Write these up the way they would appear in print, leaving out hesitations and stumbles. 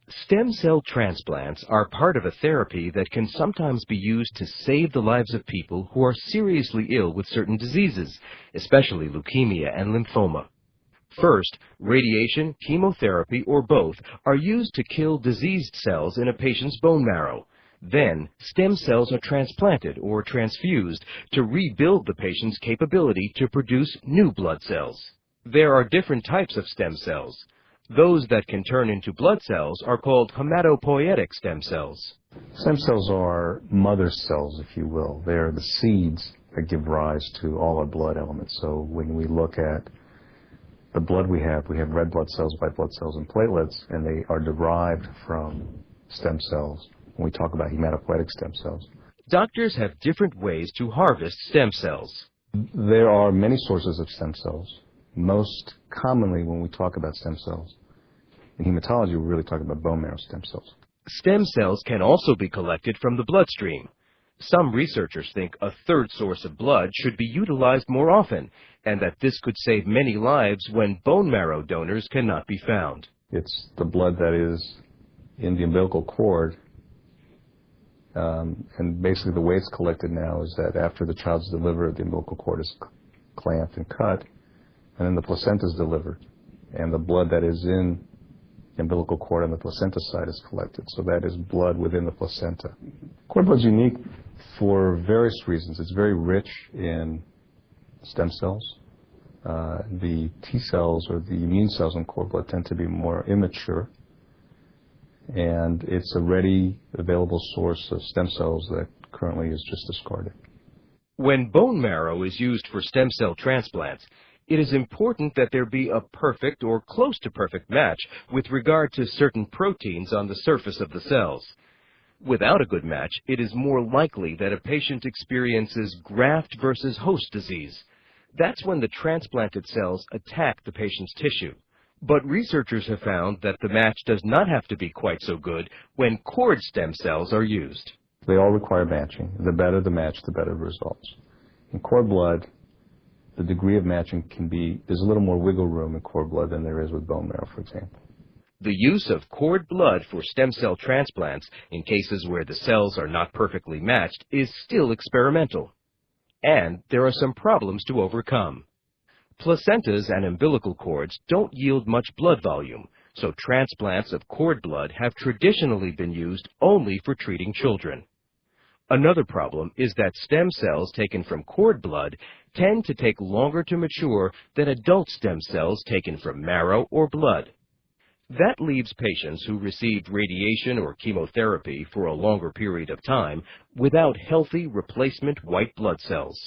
Stem cell transplants are part of a therapy that can sometimes be used to save the lives of people who are seriously ill with certain diseases, especially leukemia and lymphoma. First, radiation, chemotherapy, or both are used to kill diseased cells in a patient's bone marrow. Then, stem cells are transplanted or transfused to rebuild the patient's capability to produce new blood cells. There are different types of stem cells. Those that can turn into blood cells are called hematopoietic stem cells. Stem cells are mother cells, if you will. They are the seeds that give rise to all our blood elements. So when we look at the blood we have red blood cells, white blood cells, and platelets, and they are derived from stem cells when we talk about hematopoietic stem cells. Doctors have different ways to harvest stem cells. There are many sources of stem cells. Most commonly, when we talk about stem cells, in hematology, we're really talking about bone marrow stem cells. Stem cells can also be collected from the bloodstream. Some researchers think a third source of blood should be utilized more often, and that this could save many lives when bone marrow donors cannot be found. It's the blood that is in the umbilical cord, and basically the way it's collected now is that after the child's delivered, the umbilical cord is clamped and cut, and then the placenta is delivered, and the blood that is in the umbilical cord on the placenta side is collected. So that is blood within the placenta. Cord blood is unique for various reasons. It's very rich in stem cells. The T cells or the immune cells in cord blood tend to be more immature, and it's a ready available source of stem cells that currently is just discarded. When bone marrow is used for stem cell transplants, it is important that there be a perfect or close to perfect match with regard to certain proteins on the surface of the cells. Without a good match, it is more likely that a patient experiences graft versus host disease. That's when the transplanted cells attack the patient's tissue. But researchers have found that the match does not have to be quite so good when cord stem cells are used. They all require matching. The better the match, the better the results. In cord blood, the degree of matching there's a little more wiggle room in cord blood than there is with bone marrow, for example. The use of cord blood for stem cell transplants in cases where the cells are not perfectly matched is still experimental. And there are some problems to overcome. Placentas and umbilical cords don't yield much blood volume, so transplants of cord blood have traditionally been used only for treating children. Another problem is that stem cells taken from cord blood tend to take longer to mature than adult stem cells taken from marrow or blood. That leaves patients who received radiation or chemotherapy for a longer period of time without healthy replacement white blood cells.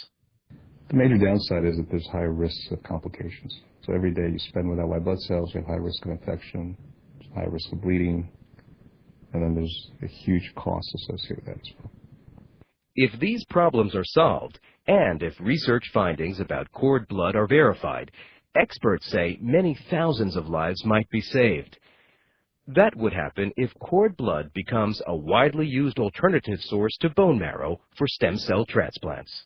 The major downside is that there's higher risks of complications. So every day you spend without white blood cells, you have high risk of infection, high risk of bleeding, and then there's a huge cost associated with that as well. If these problems are solved, and if research findings about cord blood are verified, experts say many thousands of lives might be saved. That would happen if cord blood becomes a widely used alternative source to bone marrow for stem cell transplants.